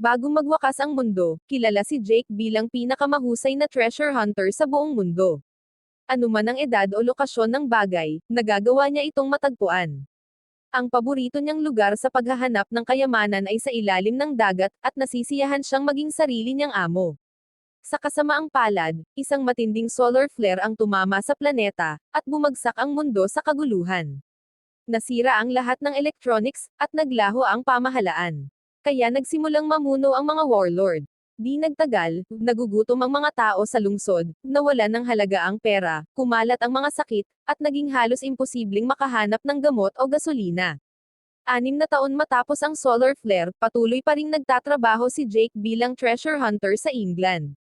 Bago magwakas ang mundo, kilala si Jake bilang pinakamahusay na treasure hunter sa buong mundo. Anuman ang edad o lokasyon ng bagay, nagagawa niya itong matagpuan. Ang paborito niyang lugar sa paghahanap ng kayamanan ay sa ilalim ng dagat, at nasisiyahan siyang maging sarili niyang amo. Sa kasamaang palad, isang matinding solar flare ang tumama sa planeta, at bumagsak ang mundo sa kaguluhan. Nasira ang lahat ng electronics, at naglaho ang pamahalaan. Kaya nagsimulang mamuno ang mga warlord. Di nagtagal, nagugutom ang mga tao sa lungsod, nawalan ng halaga ang pera, kumalat ang mga sakit, at naging halos imposibleng makahanap ng gamot o gasolina. 6 na taon matapos ang solar flare, patuloy pa ring nagtatrabaho si Jake bilang treasure hunter sa England.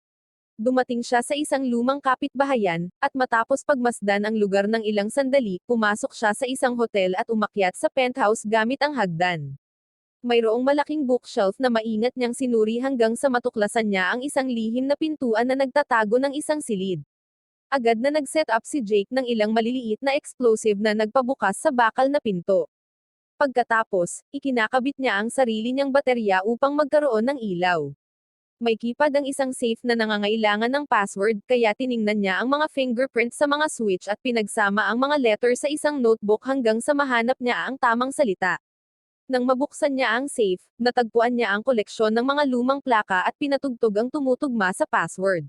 Dumating siya sa isang lumang kapitbahayan, at matapos pagmasdan ang lugar ng ilang sandali, pumasok siya sa isang hotel at umakyat sa penthouse gamit ang hagdan. Mayroong malaking bookshelf na maingat niyang sinuri hanggang sa matuklasan niya ang isang lihim na pintuan na nagtatago ng isang silid. Agad na nag-set up si Jake ng ilang maliliit na explosive na nagpabukas sa bakal na pinto. Pagkatapos, ikinakabit niya ang sarili niyang baterya upang magkaroon ng ilaw. May keypad ang isang safe na nangangailangan ng password, kaya tiningnan niya ang mga fingerprint sa mga switch at pinagsama ang mga letter sa isang notebook hanggang sa mahanap niya ang tamang salita. Nang mabuksan niya ang safe, natagpuan niya ang koleksyon ng mga lumang plaka at pinatugtog ang tumutugma sa password.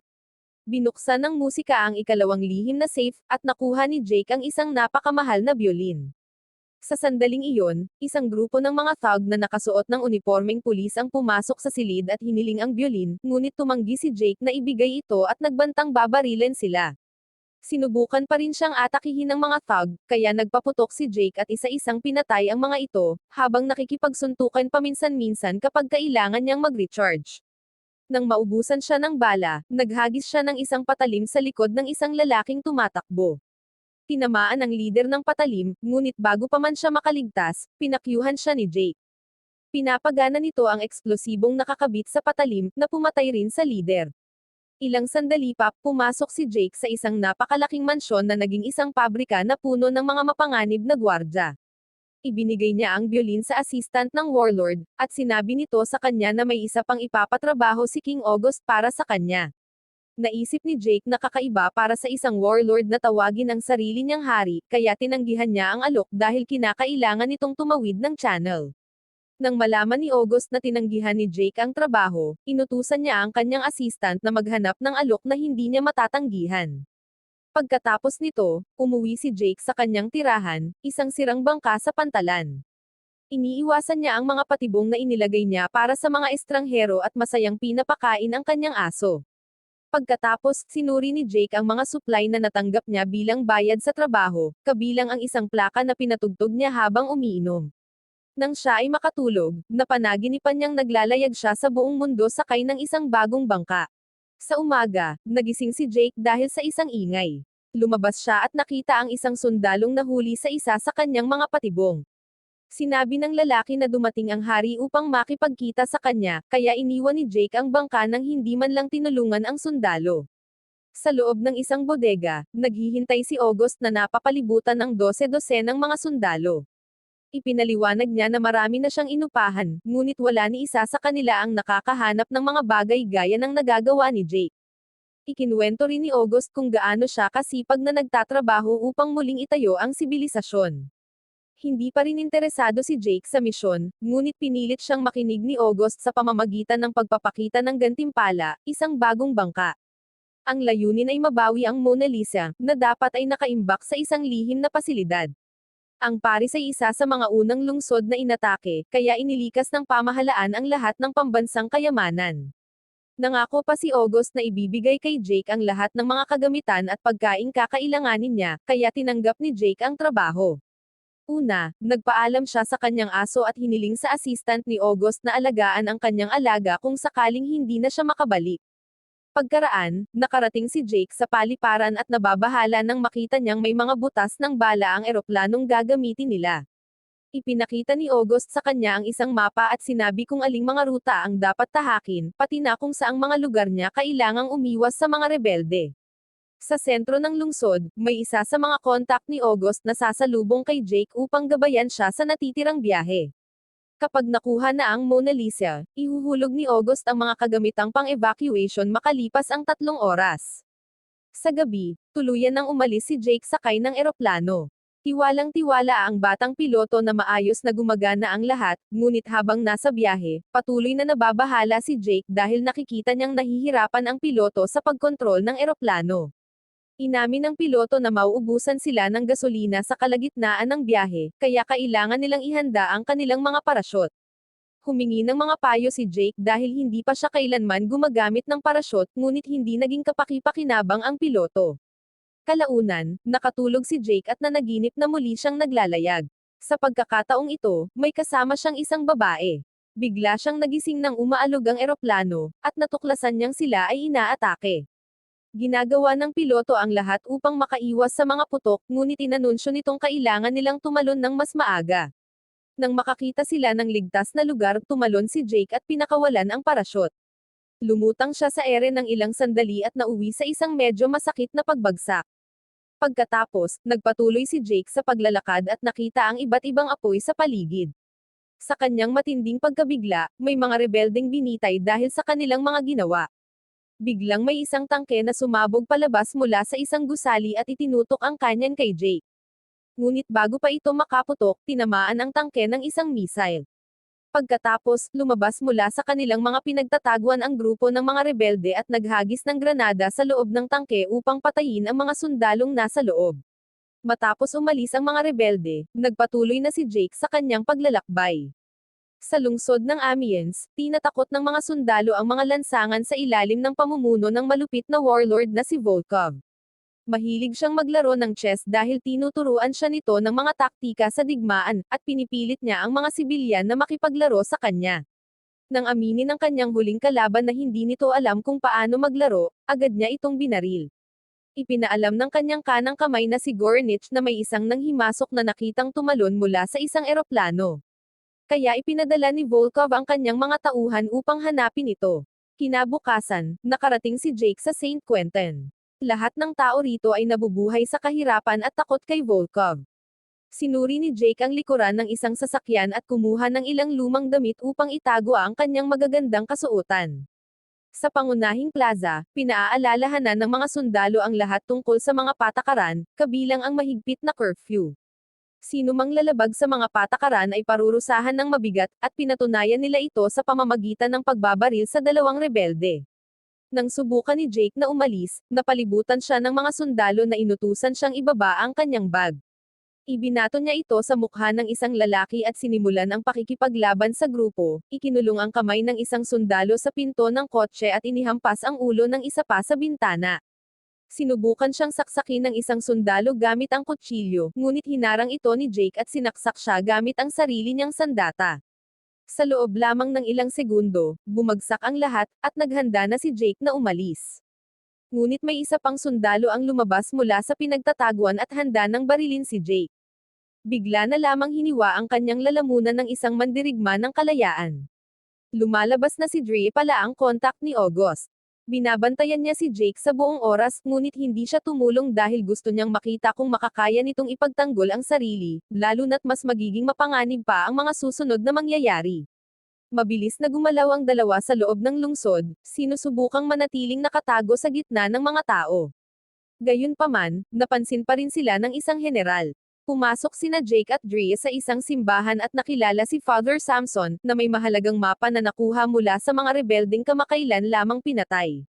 Binuksan ng musika ang ikalawang lihim na safe, at nakuha ni Jake ang isang napakamahal na violin. Sa sandaling iyon, isang grupo ng mga thug na nakasuot ng unipormeng pulis ang pumasok sa silid at hiniling ang violin, ngunit tumanggi si Jake na ibigay ito at nagbantang babarilin sila. Sinubukan pa rin siyang atakihin ng mga thug, kaya nagpaputok si Jake at isa-isang pinatay ang mga ito, habang nakikipagsuntukan paminsan-minsan kapag kailangan niyang mag-recharge. Nang maubusan siya ng bala, naghagis siya ng isang patalim sa likod ng isang lalaking tumatakbo. Tinamaan ang lider ng patalim, ngunit bago pa man siya makaligtas, pinakyuhan siya ni Jake. Pinapagana nito ang eksplosibong nakakabit sa patalim, na pumatay rin sa lider. Ilang sandali pa, pumasok si Jake sa isang napakalaking mansyon na naging isang pabrika na puno ng mga mapanganib na gwardya. Ibinigay niya ang violin sa assistant ng warlord, at sinabi nito sa kanya na may isa pang ipapatrabaho si King August para sa kanya. Naisip ni Jake na kakaiba para sa isang warlord na tawagin ang sarili niyang hari, kaya tinanggihan niya ang alok dahil kinakailangan nitong tumawid ng channel. Nang malaman ni August na tinanggihan ni Jake ang trabaho, inutusan niya ang kanyang assistant na maghanap ng alok na hindi niya matatanggihan. Pagkatapos nito, umuwi si Jake sa kanyang tirahan, isang sirang bangka sa pantalan. Iniiwasan niya ang mga patibong na inilagay niya para sa mga estranghero at masayang pinapakain ang kanyang aso. Pagkatapos, sinuri ni Jake ang mga supply na natanggap niya bilang bayad sa trabaho, kabilang ang isang plaka na pinatugtog niya habang umiinom. Nang siya ay makatulog, napanaginipan niyang naglalayag siya sa buong mundo sakay ng isang bagong bangka. Sa umaga, nagising si Jake dahil sa isang ingay. Lumabas siya at nakita ang isang sundalong nahuli sa isa sa kanyang mga patibong. Sinabi ng lalaki na dumating ang hari upang makipagkita sa kanya, kaya iniwan ni Jake ang bangka nang hindi man lang tinulungan ang sundalo. Sa loob ng isang bodega, naghihintay si August na napapalibutan ng 12-dosenang mga sundalo. Ipinaliwanag niya na marami na siyang inupahan, ngunit wala ni isa sa kanila ang nakakahanap ng mga bagay gaya ng nagagawa ni Jake. Ikinuwento rin ni August kung gaano siya kasipag na nagtatrabaho upang muling itayo ang sibilisasyon. Hindi pa rin interesado si Jake sa misyon, ngunit pinilit siyang makinig ni August sa pamamagitan ng pagpapakita ng gantimpala, isang bagong bangka. Ang layunin ay mabawi ang Mona Lisa, na dapat ay nakaimbak sa isang lihim na pasilidad. Ang Paris ay isa sa mga unang lungsod na inatake, kaya inilikas ng pamahalaan ang lahat ng pambansang kayamanan. Nangako pa si August na ibibigay kay Jake ang lahat ng mga kagamitan at pagkaing kakailanganin niya, kaya tinanggap ni Jake ang trabaho. Una, nagpaalam siya sa kanyang aso at hiniling sa assistant ni August na alagaan ang kanyang alaga kung sakaling hindi na siya makabalik. Pagkaraan, nakarating si Jake sa paliparan at nababahala nang makita niyang may mga butas ng bala ang eroplanong gagamitin nila. Ipinakita ni August sa kanya ang isang mapa at sinabi kung aling mga ruta ang dapat tahakin, pati na kung saang mga lugar niya kailangang umiwas sa mga rebelde. Sa sentro ng lungsod, may isa sa mga kontak ni August na sasalubong kay Jake upang gabayan siya sa natitirang biyahe. Kapag nakuha na ang Mona Lisa, ihuhulog ni August ang mga kagamitang pang-evacuation makalipas ang 3 oras. Sa gabi, tuluyan nang umalis si Jake sakay ng eroplano. Tiwalang-tiwala ang batang piloto na maayos na gumagana ang lahat, ngunit habang nasa biyahe, patuloy na nababahala si Jake dahil nakikita niyang nahihirapan ang piloto sa pagkontrol ng eroplano. Inamin ng piloto na mauubusan sila ng gasolina sa kalagitnaan ng biyahe, kaya kailangan nilang ihanda ang kanilang mga parasyon. Humingi ng mga payo si Jake dahil hindi pa siya kailanman gumagamit ng parasyon, ngunit hindi naging kapaki-pakinabang ang piloto. Kalaunan, nakatulog si Jake at nanaginip na muli siyang naglalayag. Sa pagkakataong ito, may kasama siyang isang babae. Bigla siyang nagising nang umaalog ang eroplano, at natuklasan niyang sila ay inaatake. Ginagawa ng piloto ang lahat upang makaiwas sa mga putok, ngunit inanunsyo nitong kailangan nilang tumalon ng mas maaga. Nang makakita sila ng ligtas na lugar, tumalon si Jake at pinakawalan ang parasyon. Lumutang siya sa ere ng ilang sandali at nauwi sa isang medyo masakit na pagbagsak. Pagkatapos, nagpatuloy si Jake sa paglalakad at nakita ang iba't ibang apoy sa paligid. Sa kanyang matinding pagkabigla, may mga rebeldeng binitay dahil sa kanilang mga ginawa. Biglang may isang tangke na sumabog palabas mula sa isang gusali at itinutok ang kanyan kay Jake. Ngunit bago pa ito makaputok, tinamaan ang tangke ng isang missile. Pagkatapos, lumabas mula sa kanilang mga pinagtataguan ang grupo ng mga rebelde at naghagis ng granada sa loob ng tangke upang patayin ang mga sundalong nasa loob. Matapos umalis ang mga rebelde, nagpatuloy na si Jake sa kanyang paglalakbay. Sa lungsod ng Amiens, tinatakot ng mga sundalo ang mga lansangan sa ilalim ng pamumuno ng malupit na warlord na si Volkov. Mahilig siyang maglaro ng chess dahil tinuturuan siya nito ng mga taktika sa digmaan, at pinipilit niya ang mga sibilyan na makipaglaro sa kanya. Nang aminin ng kanyang huling kalaban na hindi nito alam kung paano maglaro, agad niya itong binaril. Ipinaalam ng kanyang kanang kamay na si Gorenich na may isang nanghimasok na nakitang tumalon mula sa isang eroplano. Kaya ipinadala ni Volkov ang kanyang mga tauhan upang hanapin ito. Kinabukasan, nakarating si Jake sa Saint Quentin. Lahat ng tao rito ay nabubuhay sa kahirapan at takot kay Volkov. Sinuri ni Jake ang likuran ng isang sasakyan at kumuha ng ilang lumang damit upang itago ang kanyang magagandang kasuotan. Sa pangunahing plaza, pinaaalalahanan ng mga sundalo ang lahat tungkol sa mga patakaran, kabilang ang mahigpit na curfew. Sino mang lalabag sa mga patakaran ay parurusahan ng mabigat, at pinatunayan nila ito sa pamamagitan ng pagbabaril sa dalawang rebelde. Nang subukan ni Jake na umalis, napalibutan siya ng mga sundalo na inutusan siyang ibaba ang kanyang bag. Ibinato niya ito sa mukha ng isang lalaki at sinimulan ang pakikipaglaban sa grupo, ikinulong ang kamay ng isang sundalo sa pinto ng kotse at inihampas ang ulo ng isa pa sa bintana. Sinubukan siyang saksakin ng isang sundalo gamit ang kutsilyo, ngunit hinarang ito ni Jake at sinaksak siya gamit ang sarili niyang sandata. Sa loob lamang ng ilang segundo, bumagsak ang lahat, at naghanda na si Jake na umalis. Ngunit may isa pang sundalo ang lumabas mula sa pinagtataguan at handa nang barilin si Jake. Bigla na lamang hiniwa ang kanyang lalamunan ng isang mandirigma ng kalayaan. Lumalabas na si Dre pala ang kontak ni August. Binabantayan niya si Jake sa buong oras, ngunit hindi siya tumulong dahil gusto niyang makita kung makakaya nitong ipagtanggol ang sarili, lalo na't mas magiging mapanganib pa ang mga susunod na mangyayari. Mabilis na gumalaw ang dalawa sa loob ng lungsod, sinusubukang manatiling nakatago sa gitna ng mga tao. Gayunpaman, napansin pa rin sila ng isang general. Pumasok sina Jake at Dre sa isang simbahan at nakilala si Father Samson, na may mahalagang mapa na nakuha mula sa mga rebeldeng kamakailan lamang pinatay.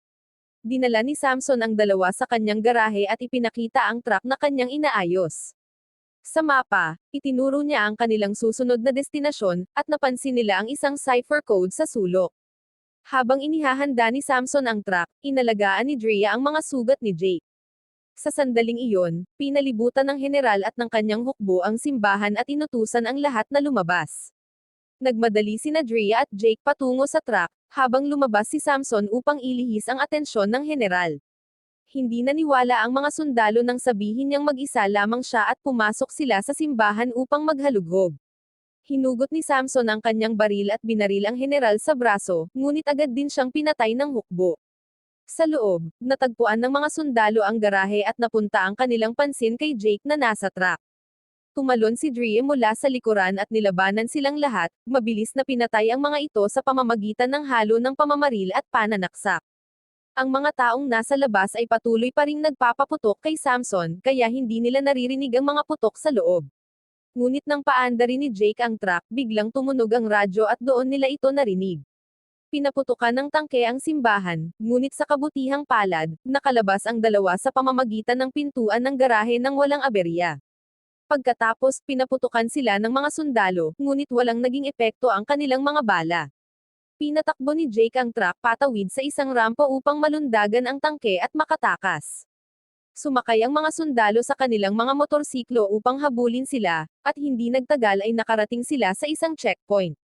Dinala ni Samson ang dalawa sa kanyang garahe at ipinakita ang truck na kanyang inaayos. Sa mapa, itinuro niya ang kanilang susunod na destinasyon, at napansin nila ang isang cipher code sa sulok. Habang inihahanda ni Samson ang truck, inalagaan ni Drea ang mga sugat ni Jake. Sa sandaling iyon, pinalibutan ng general at ng kanyang hukbo ang simbahan at inutusan ang lahat na lumabas. Nagmadali sina Drea at Jake patungo sa truck, habang lumabas si Samson upang ilihis ang atensyon ng general. Hindi naniwala ang mga sundalo nang sabihin niyang mag-isa lamang siya at pumasok sila sa simbahan upang maghalughog. Hinugot ni Samson ang kanyang baril at binaril ang general sa braso, ngunit agad din siyang pinatay ng hukbo. Sa loob, natagpuan ng mga sundalo ang garahe at napunta ang kanilang pansin kay Jake na nasa truck. Tumalon si Drea mula sa likuran at nilabanan silang lahat, mabilis na pinatay ang mga ito sa pamamagitan ng halo ng pamamaril at pananaksak. Ang mga taong nasa labas ay patuloy pa ring nagpapaputok kay Samson, kaya hindi nila naririnig ang mga putok sa loob. Ngunit nang paandar ni Jake ang truck, biglang tumunog ang radyo at doon nila ito narinig. Pinaputukan ng tangke ang simbahan, ngunit sa kabutihang palad, nakalabas ang dalawa sa pamamagitan ng pintuan ng garahe nang walang aberya. Pagkatapos, pinaputukan sila ng mga sundalo, ngunit walang naging epekto ang kanilang mga bala. Pinatakbo ni Jake ang truck patawid sa isang rampa upang malundagan ang tangke at makatakas. Sumakay ang mga sundalo sa kanilang mga motorsiklo upang habulin sila, at hindi nagtagal ay nakarating sila sa isang checkpoint.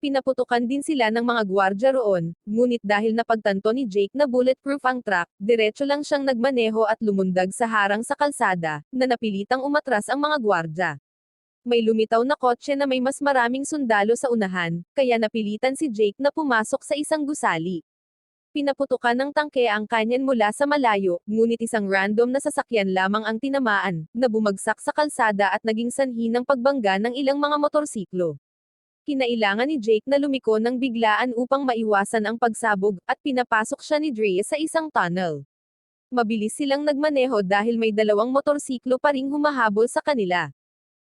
Pinaputukan din sila ng mga gwardya roon, ngunit dahil napagtanto ni Jake na bulletproof ang truck, diretso lang siyang nagmaneho at lumundag sa harang sa kalsada, na napilitang umatras ang mga gwardya. May lumitaw na kotse na may mas maraming sundalo sa unahan, kaya napilitan si Jake na pumasok sa isang gusali. Pinaputukan ng tangke ang kanyan mula sa malayo, ngunit isang random na sasakyan lamang ang tinamaan, na bumagsak sa kalsada at naging sanhi ng pagbangga ng ilang mga motorsiklo. Kinailangan ni Jake na lumiko ng biglaan upang maiwasan ang pagsabog, at pinapasok siya ni Drea sa isang tunnel. Mabilis silang nagmaneho dahil may dalawang motorsiklo pa ring humahabol sa kanila.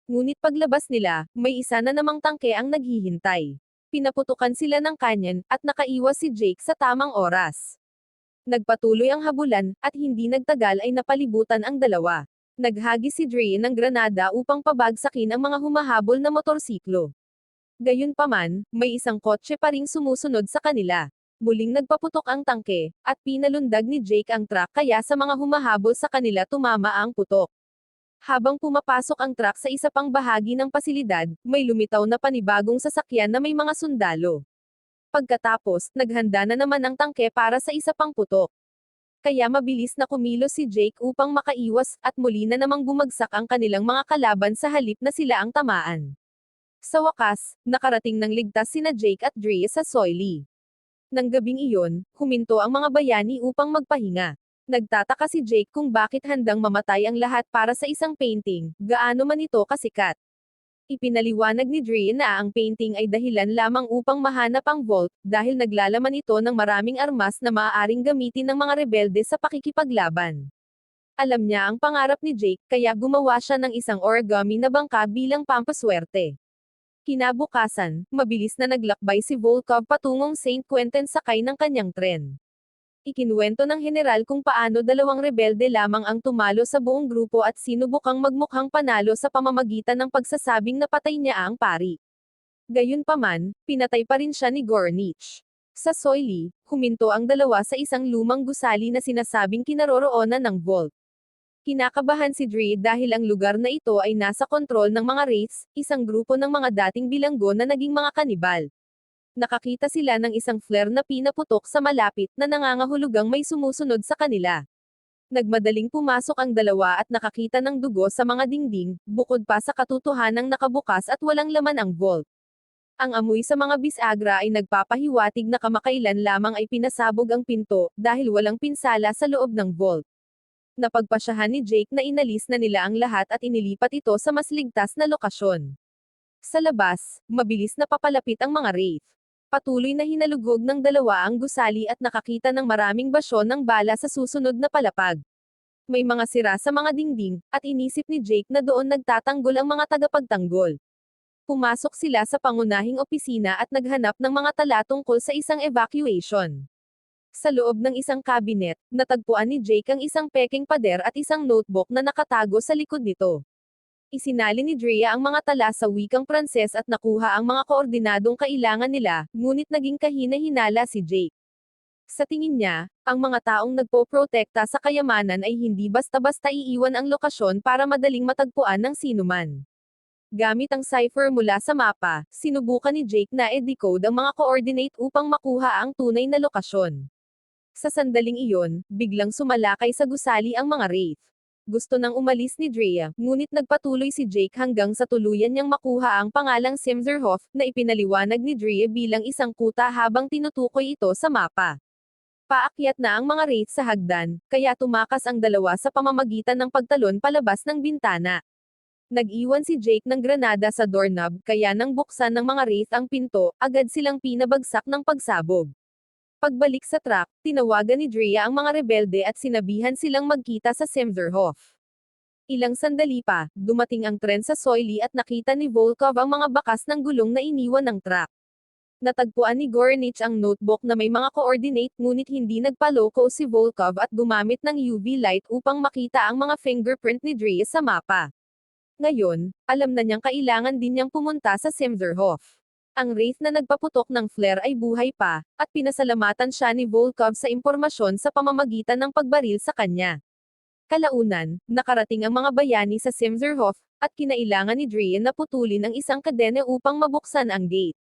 Ngunit paglabas nila, may isa na namang tangke ang naghihintay. Pinaputukan sila ng kanyan, at nakaiwas si Jake sa tamang oras. Nagpatuloy ang habulan, at hindi nagtagal ay napalibutan ang dalawa. Naghagi si Drea ng granada upang pabagsakin ang mga humahabol na motorsiklo. Gayunpaman, may isang kotse pa ring sumusunod sa kanila. Muling nagpaputok ang tangke, at pinalundag ni Jake ang truck kaya sa mga humahabol sa kanila tumama ang putok. Habang pumapasok ang truck sa isa pang bahagi ng pasilidad, may lumitaw na panibagong sasakyan na may mga sundalo. Pagkatapos, naghanda na naman ang tangke para sa isa pang putok. Kaya mabilis na kumilos si Jake upang makaiwas, at muli na namang bumagsak ang kanilang mga kalaban sa halip na sila ang tamaan. Sa wakas, nakarating ng ligtas sina Jake at Drea sa Soily. Nang gabing iyon, huminto ang mga bayani upang magpahinga. Nagtataka si Jake kung bakit handang mamatay ang lahat para sa isang painting, gaano man ito kasikat. Ipinaliwanag ni Drea na ang painting ay dahilan lamang upang mahanap ang vault, dahil naglalaman ito ng maraming armas na maaaring gamitin ng mga rebelde sa pakikipaglaban. Alam niya ang pangarap ni Jake, kaya gumawa siya ng isang origami na bangka bilang pampaswerte. Kinabukasan, mabilis na naglakbay si Volkov patungong St. Quentin sakay ng kanyang tren. Ikinuwento ng general kung paano dalawang rebelde lamang ang tumalo sa buong grupo at sinubukang magmukhang panalo sa pamamagitan ng pagsasabing napatay niya ang pari. Gayunpaman, pinatay pa rin siya ni Gornich. Sa Soily, huminto ang dalawa sa isang lumang gusali na sinasabing kinaroroonan ng vault. Kinakabahan si Drea dahil ang lugar na ito ay nasa kontrol ng mga Wraiths, isang grupo ng mga dating bilanggo na naging mga kanibal. Nakakita sila ng isang flare na pinaputok sa malapit na nangangahulugang may sumusunod sa kanila. Nagmadaling pumasok ang dalawa at nakakita ng dugo sa mga dingding, bukod pa sa katotohanang nakabukas at walang laman ang vault. Ang amoy sa mga bisagra ay nagpapahiwatig na kamakailan lamang ay pinasabog ang pinto, dahil walang pinsala sa loob ng vault. Napagpasyahan ni Jake na inalis na nila ang lahat at inilipat ito sa mas ligtas na lokasyon. Sa labas, mabilis na papalapit ang mga Wraith. Patuloy na hinalugog ng dalawa ang gusali at nakakita ng maraming basyon ng bala sa susunod na palapag. May mga sira sa mga dingding, at inisip ni Jake na doon nagtatanggol ang mga tagapagtanggol. Pumasok sila sa pangunahing opisina at naghanap ng mga tala tungkol sa isang evacuation. Sa loob ng isang cabinet, natagpuan ni Jake ang isang peking pader at isang notebook na nakatago sa likod nito. Isinali ni Drea ang mga tala sa wikang Pranses at nakuha ang mga koordinadong kailangan nila, ngunit naging kahina-hinala si Jake. Sa tingin niya, ang mga taong nagpoprotekta sa kayamanan ay hindi basta-basta iiwan ang lokasyon para madaling matagpuan ng sinuman. Gamit ang cipher mula sa mapa, sinubukan ni Jake na i-decode ang mga coordinate upang makuha ang tunay na lokasyon. Sa sandaling iyon, biglang sumalakay sa gusali ang mga Wraith. Gusto nang umalis ni Drea, ngunit nagpatuloy si Jake hanggang sa tuluyan niyang makuha ang pangalang Simzerhoff, na ipinaliwanag ni Drea bilang isang kuta habang tinutukoy ito sa mapa. Paakyat na ang mga Wraith sa hagdan, kaya tumakas ang dalawa sa pamamagitan ng pagtalon palabas ng bintana. Nag-iwan si Jake ng granada sa doorknob kaya nang buksan ng mga wraith ang pinto, agad silang pinabagsak ng pagsabog. Pagbalik sa truck, tinawagan ni Drea ang mga rebelde at sinabihan silang magkita sa Semserhof. Ilang sandali pa, dumating ang tren sa Soily at nakita ni Volkov ang mga bakas ng gulong na iniwan ng truck. Natagpuan ni Goranich ang notebook na may mga coordinate ngunit hindi nagpaloko si Volkov at gumamit ng UV light upang makita ang mga fingerprint ni Drea sa mapa. Ngayon, alam na niyang kailangan din niyang pumunta sa Semserhof. Ang wraith na nagpaputok ng flare ay buhay pa, at pinasalamatan siya ni Volkov sa impormasyon sa pamamagitan ng pagbaril sa kanya. Kalaunan, nakarating ang mga bayani sa Semserhof, at kinailangan ni Drea na putulin ang isang kadena upang mabuksan ang gate.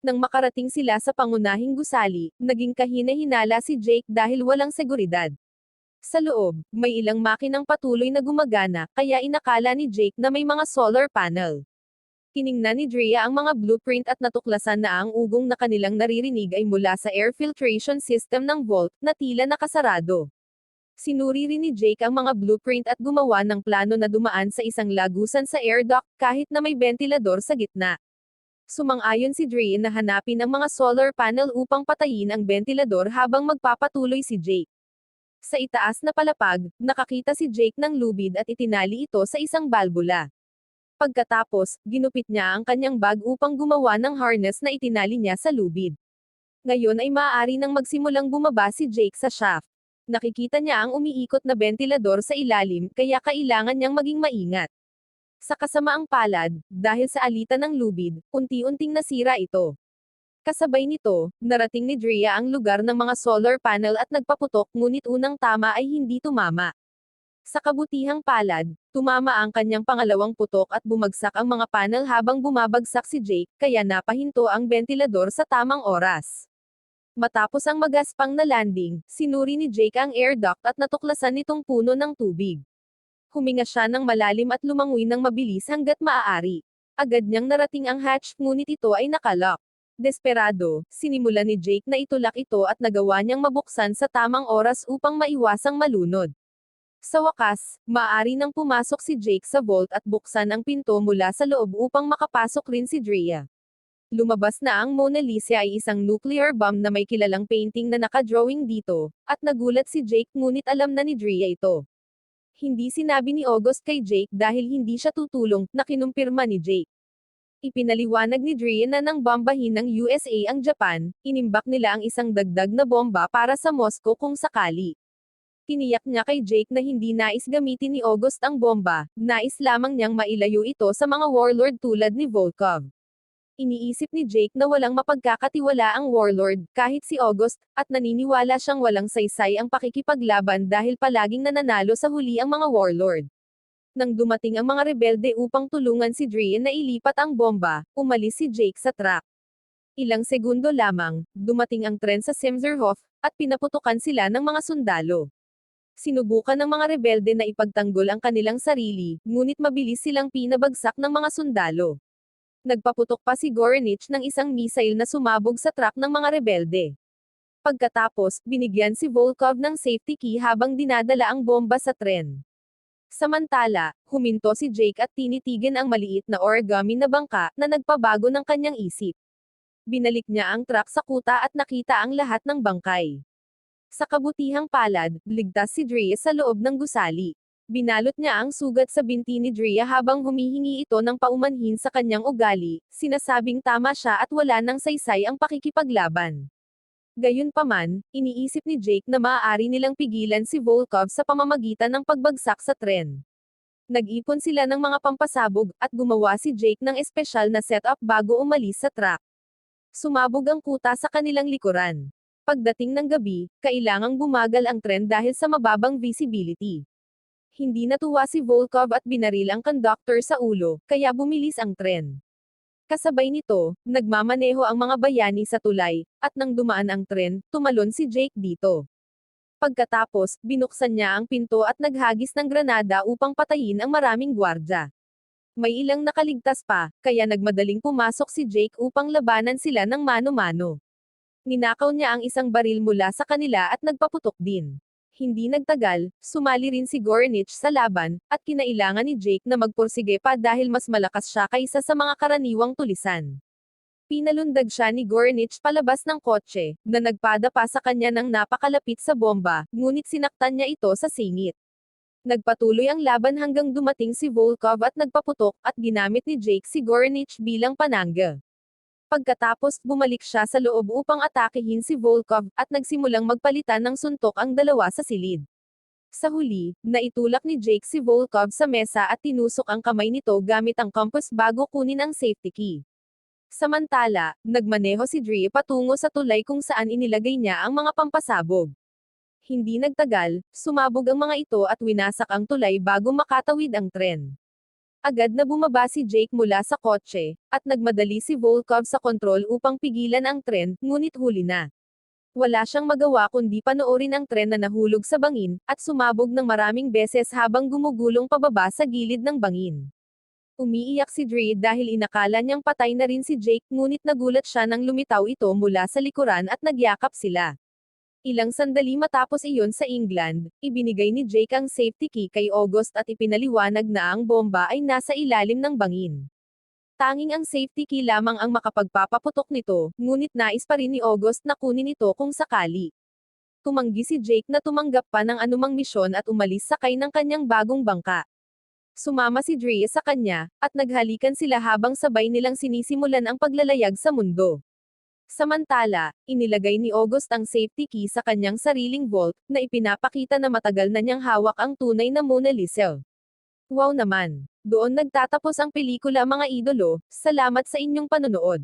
Nang makarating sila sa pangunahing gusali, naging kahina-hinala si Jake dahil walang seguridad. Sa loob, may ilang makinang patuloy na gumagana, kaya inakala ni Jake na may mga solar panel. Tiningnan ni Drea ang mga blueprint at natuklasan na ang ugong na kanilang naririnig ay mula sa air filtration system ng vault, na tila nakasarado. Sinuri rin ni Jake ang mga blueprint at gumawa ng plano na dumaan sa isang lagusan sa air duct kahit na may ventilador sa gitna. Sumang-ayon si Drea na hanapin ang mga solar panel upang patayin ang ventilador habang magpapatuloy si Jake. Sa itaas na palapag, nakakita si Jake ng lubid at itinali ito sa isang balbula. Pagkatapos, ginupit niya ang kanyang bag upang gumawa ng harness na itinali niya sa lubid. Ngayon ay maaari nang magsimulang bumaba si Jake sa shaft. Nakikita niya ang umiikot na ventilador sa ilalim, kaya kailangan niyang maging maingat. Sa kasamaang palad, dahil sa alitan ng lubid, unti-unting nasira ito. Kasabay nito, narating ni Drea ang lugar ng mga solar panel at nagpaputok ngunit unang tama ay hindi tumama. Sa kabutihang palad, tumama ang kanyang pangalawang putok at bumagsak ang mga panel habang bumabagsak si Jake, kaya napahinto ang ventilador sa tamang oras. Matapos ang magaspang na landing, sinuri ni Jake ang air duct at natuklasan nitong puno ng tubig. Huminga siya ng malalim at lumangoy ng mabilis hanggat maaari. Agad niyang narating ang hatch ngunit ito ay nakalock. Desperado, sinimulan ni Jake na itulak ito at nagawa niyang mabuksan sa tamang oras upang maiwasang malunod. Sa wakas, maaari nang pumasok si Jake sa vault at buksan ang pinto mula sa loob upang makapasok rin si Drea. Lumabas na ang Mona Lisa ay isang nuclear bomb na may kilalang painting na nakadrawing dito, at nagulat si Jake ngunit alam na ni Drea ito. Hindi sinabi ni August kay Jake dahil hindi siya tutulong, na kinumpirma ni Jake. Ipinaliwanag ni Drea na nang bombahin ng USA ang Japan, inimbak nila ang isang dagdag na bomba para sa Moscow kung sakali. Tiniyak niya kay Jake na hindi nais gamitin ni August ang bomba, nais lamang niyang mailayo ito sa mga warlord tulad ni Volkov. Iniisip ni Jake na walang mapagkakatiwala ang warlord, kahit si August, at naniniwala siyang walang saysay ang pakikipaglaban dahil palaging nananalo sa huli ang mga warlord. Nang dumating ang mga rebelde upang tulungan si Drea na ilipat ang bomba, umalis si Jake sa truck. Ilang segundo lamang, dumating ang tren sa Semserhof, at pinaputukan sila ng mga sundalo. Sinubukan ng mga rebelde na ipagtanggol ang kanilang sarili, ngunit mabilis silang pinabagsak ng mga sundalo. Nagpaputok pa si Goranich ng isang missile na sumabog sa truck ng mga rebelde. Pagkatapos, binigyan si Volkov ng safety key habang dinadala ang bomba sa tren. Samantala, huminto si Jake at tinitigan ang maliit na origami na bangka na nagpabago ng kanyang isip. Binalik niya ang truck sa kuta at nakita ang lahat ng bangkay. Sa kabutihang palad, ligtas si Drea sa loob ng gusali. Binalot niya ang sugat sa binti ni Drea habang humihingi ito ng paumanhin sa kanyang ugali, sinasabing tama siya at wala nang saysay ang pakikipaglaban. Gayunpaman, iniisip ni Jake na maaari nilang pigilan si Volkov sa pamamagitan ng pagbagsak sa tren. Nag-ipon sila ng mga pampasabog, at gumawa si Jake ng espesyal na setup bago umalis sa truck. Sumabog ang kuta sa kanilang likuran. Pagdating ng gabi, kailangang bumagal ang tren dahil sa mababang visibility. Hindi natuwa si Volkov at binaril ang conductor sa ulo, kaya bumilis ang tren. Kasabay nito, nagmamaneho ang mga bayani sa tulay, at nang dumaan ang tren, tumalon si Jake dito. Pagkatapos, binuksan niya ang pinto at naghagis ng granada upang patayin ang maraming gwardya. May ilang nakaligtas pa, kaya nagmadaling pumasok si Jake upang labanan sila ng mano-mano. Ninakaw niya ang isang baril mula sa kanila at nagpaputok din. Hindi nagtagal, sumali rin si Gorenich sa laban, at kinailangan ni Jake na magpursige pa dahil mas malakas siya kaysa sa mga karaniwang tulisan. Pinalundag siya ni Gorenich palabas ng kotse, na nagpada pa sa kanya ng napakalapit sa bomba, ngunit sinaktan niya ito sa singit. Nagpatuloy ang laban hanggang dumating si Volkov at nagpaputok, at ginamit ni Jake si Gorenich bilang panangga. Pagkatapos, bumalik siya sa loob upang atakehin si Volkov, at nagsimulang magpalitan ng suntok ang dalawa sa silid. Sa huli, naitulak ni Jake si Volkov sa mesa at tinusok ang kamay nito gamit ang compass bago kunin ang safety key. Samantala, nagmaneho si Dre patungo sa tulay kung saan inilagay niya ang mga pampasabog. Hindi nagtagal, sumabog ang mga ito at winasak ang tulay bago makatawid ang tren. Agad na bumaba si Jake mula sa kotse, at nagmadali si Volkov sa kontrol upang pigilan ang tren, ngunit huli na. Wala siyang magawa kundi panoorin ang tren na nahulog sa bangin, at sumabog ng maraming beses habang gumugulong pababa sa gilid ng bangin. Umiiyak si Dre dahil inakala niyang patay na rin si Jake, ngunit nagulat siya nang lumitaw ito mula sa likuran at nagyakap sila. Ilang sandali matapos iyon sa England, ibinigay ni Jake ang safety key kay August at ipinaliwanag na ang bomba ay nasa ilalim ng bangin. Tanging ang safety key lamang ang makapagpapaputok nito, ngunit nais pa rin ni August na kunin ito kung sakali. Tumanggi si Jake na tumanggap pa ng anumang misyon at umalis sakay ng kanyang bagong bangka. Sumama si Dre sa kanya, at naghalikan sila habang sabay nilang sinisimulan ang paglalayag sa mundo. Samantala, inilagay ni August ang safety key sa kanyang sariling vault, na ipinapakita na matagal na niyang hawak ang tunay na Mona Lisa. Wow naman! Doon nagtatapos ang pelikula mga idolo, salamat sa inyong panonood.